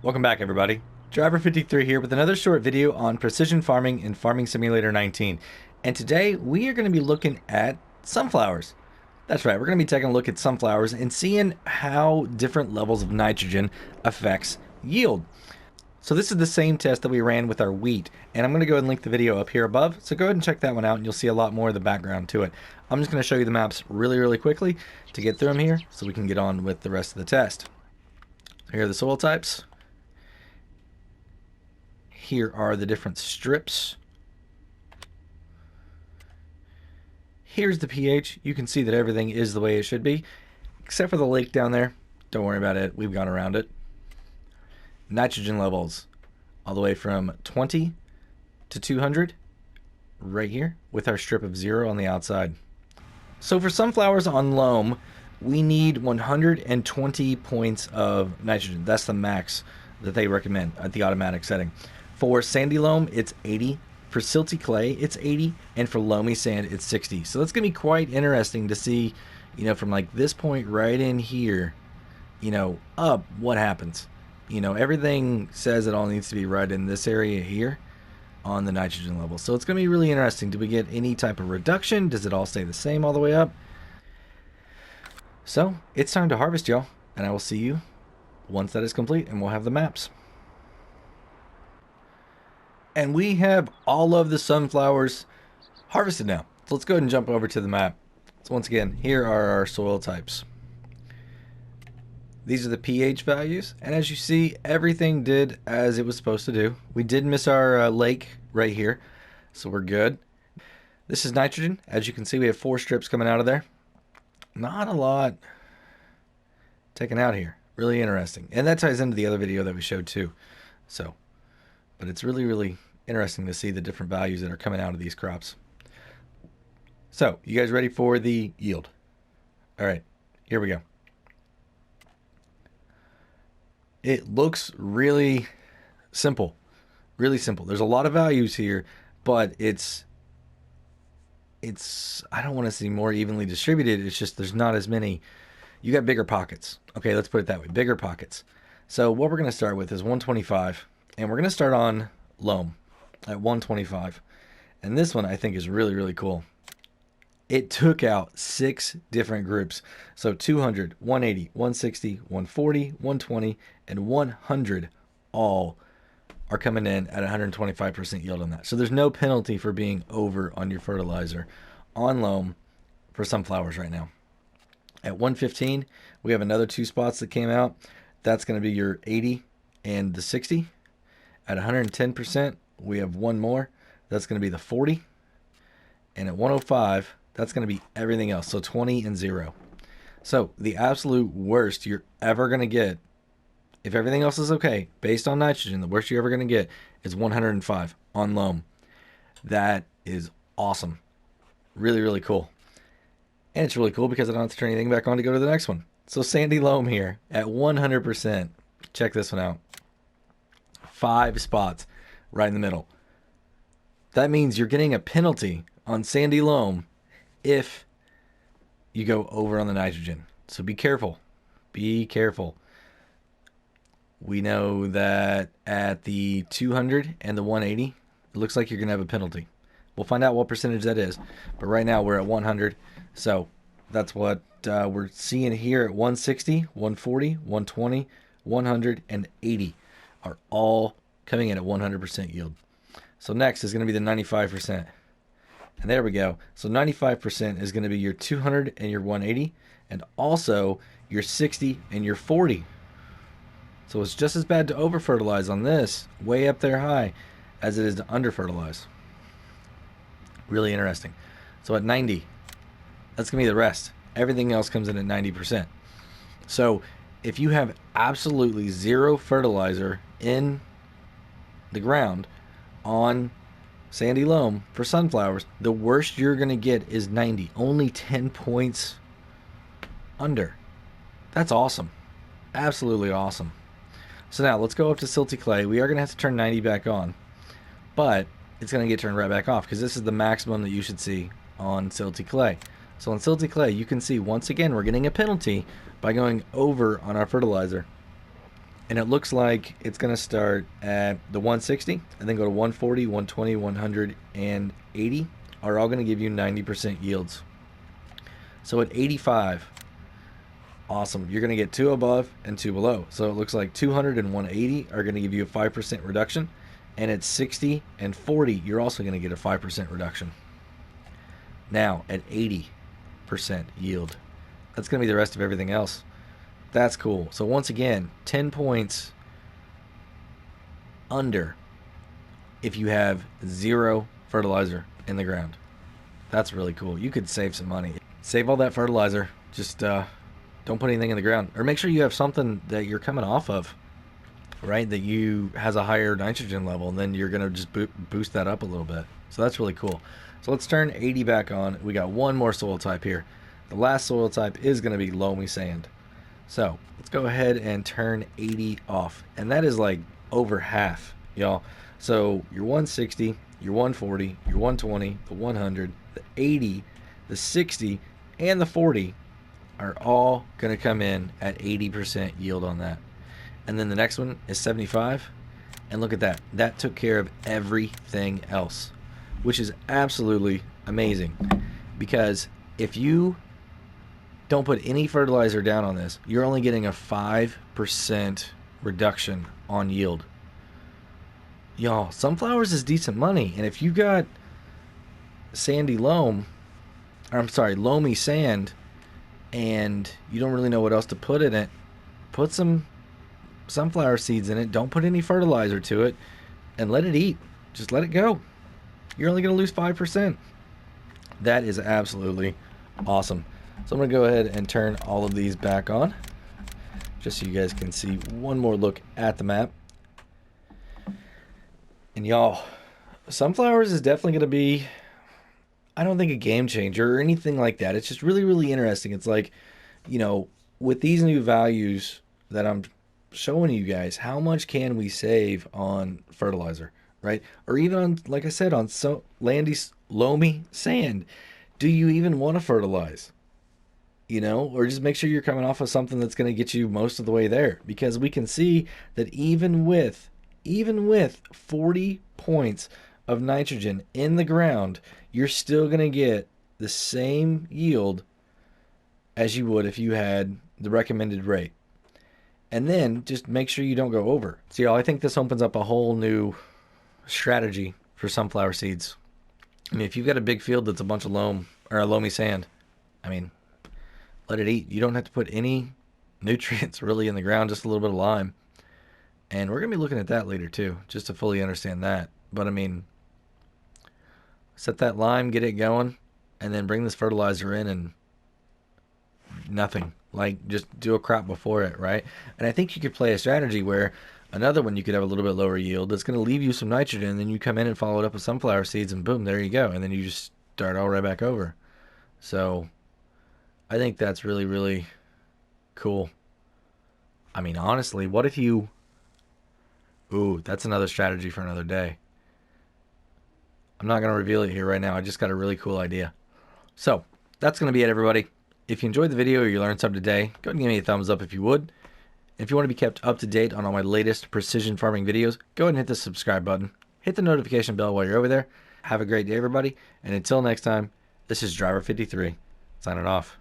Welcome back, everybody. Driver53 here with another short video on precision farming in Farming Simulator 19. And today we are going to be looking at sunflowers. That's right, we're going to be taking a look at sunflowers and seeing how different levels of nitrogen affects yield. So this is the same test that we ran with our wheat, and I'm going to go ahead and link the video up here above. So go ahead and check that one out and you'll see a lot more of the background to it. I'm just going to show you the maps really quickly to get through them here so we can get on with the rest of the test. Here are the soil types. Here are the different strips. Here's the pH. You can see that everything is the way it should be, except for the lake down there. Don't worry about it. We've gone around it. Nitrogen levels, all the way from 20 to 200, right here, with our strip of 0 on the outside. So for sunflowers on loam, we need 120 points of nitrogen. That's the max that they recommend at the automatic setting. For sandy loam, it's 80. For silty clay, it's 80. And for loamy sand, it's 60. So that's going to be quite interesting to see, from like this point right in here, up, what happens. Everything says it all needs to be right in this area here on the nitrogen level. So it's going to be really interesting. Do we get any type of reduction? Does it all stay the same all the way up? So it's time to harvest, y'all. And I will see you once that is complete and we'll have the maps. And we have all of the sunflowers harvested now. So let's go ahead and jump over to the map. So once again, here are our soil types. These are the pH values. And as you see, everything did as it was supposed to do. We did miss our lake right here. So we're good. This is nitrogen. As you can see, we have 4 strips coming out of there. Not a lot taken out here. Really interesting. And that ties into the other video that we showed too. But it's really interesting to see the different values that are coming out of these crops. So, you guys ready for the yield? All right, here we go. It looks really simple. Really simple. There's a lot of values here, but it's I don't want to say more evenly distributed. It's just there's not as many. You got bigger pockets. Okay, let's put it that way. Bigger pockets. So what we're going to start with is 125. And we're going to start on loam at 125. And this one I think is really cool. It took out 6 different groups. So 200, 180, 160, 140, 120, and 100 all are coming in at 125% yield on that. So there's no penalty for being over on your fertilizer on loam for sunflowers right now. At 115, we have another 2 spots that came out. That's going to be your 80 and the 60. At 110%, we have one more. That's going to be the 40. And at 105, that's going to be everything else. So 20 and 0. So the absolute worst you're ever going to get, if everything else is okay, based on nitrogen, the worst you're ever going to get is 105 on loam. That is awesome. Really cool. And it's really cool because I don't have to turn anything back on to go to the next one. So sandy loam here at 100%. Check this one out. 5 spots right in the middle. That means you're getting a penalty on sandy loam if you go over on the nitrogen. So be careful. Be careful. We know that at the 200 and the 180, it looks like you're going to have a penalty. We'll find out what percentage that is. But right now we're at 100. So that's what we're seeing here at 160, 140, 120, 100, and 80 are all coming in at 100% yield. So next is going to be the 95%. And there we go. So 95% is going to be your 200 and your 180, and also your 60 and your 40. So it's just as bad to over-fertilize on this, way up there high, as it is to under-fertilize. Really interesting. So at 90, that's going to be the rest. Everything else comes in at 90%. So if you have absolutely 0 fertilizer in the ground on sandy loam for sunflowers, the worst you're going to get is 90. Only 10 points under. That's awesome. Absolutely awesome. So now let's go up to silty clay. We are going to have to turn 90 back on, but it's going to get turned right back off because this is the maximum that you should see on silty clay. So on Silty Clay, you can see once again we're getting a penalty by going over on our fertilizer. And it looks like it's going to start at the 160 and then go to 140, 120, 180 are all going to give you 90% yields. So at 85, awesome. You're going to get 2 above and 2 below. So it looks like 200 and 180 are going to give you a 5% reduction. And at 60 and 40, you're also going to get a 5% reduction. Now at 80% yield, that's going to be the rest of everything else. That's cool. So once again, 10 points under if you have 0 fertilizer in the ground. That's really cool. You could save some money. Save all that fertilizer. Just don't put anything in the ground. Or make sure you have something that you're coming off of, right, that has a higher nitrogen level, and then you're going to just boost that up a little bit. So that's really cool. So let's turn 80 back on. We got one more soil type here. The last soil type is going to be loamy sand. So let's go ahead and turn 80 off. And that is like over half, y'all. So your 160, your 140, your 120, the 100, the 80, the 60, and the 40 are all going to come in at 80% yield on that. And then the next one is 75. And look at that. That took care of everything else, which is absolutely amazing. Because if you don't put any fertilizer down on this, you're only getting a 5% reduction on yield. Y'all, sunflowers is decent money. And if you got loamy sand, and you don't really know what else to put in it, put some sunflower seeds in it. Don't put any fertilizer to it, and let it eat. Just let it go. You're only going to lose 5%. That is absolutely awesome. So I'm going to go ahead and turn all of these back on, just so you guys can see one more look at the map. And y'all, sunflowers is definitely going to be, I don't think a game changer or anything like that. It's just really, really interesting. It's like, with these new values that I'm showing you guys, how much can we save on fertilizer, right? Or even on, like I said, on loamy sand. Do you even want to fertilize? Or just make sure you're coming off of something that's going to get you most of the way there, because we can see that even with 40 points of nitrogen in the ground, you're still going to get the same yield as you would if you had the recommended rate. And then just make sure you don't go over. So y'all, I think this opens up a whole new strategy for sunflower seeds. I mean, if you've got a big field that's a bunch of loam or a loamy sand, I mean, let it eat. You don't have to put any nutrients really in the ground, just a little bit of lime. And we're going to be looking at that later too, just to fully understand that. But I mean, set that lime, get it going, and then bring this fertilizer in and nothing. Like, just do a crop before it, right? And I think you could play a strategy where another one you could have a little bit lower yield that's going to leave you some nitrogen, and then you come in and follow it up with sunflower seeds, and boom, there you go. And then you just start all right back over. So I think that's really, really cool. I mean, honestly, what if you... Ooh, that's another strategy for another day. I'm not going to reveal it here right now. I just got a really cool idea. So that's going to be it, everybody. If you enjoyed the video or you learned something today, go ahead and give me a thumbs up if you would. If you want to be kept up to date on all my latest precision farming videos, go ahead and hit the subscribe button. Hit the notification bell while you're over there. Have a great day, everybody. And until next time, this is Driver53, signing off.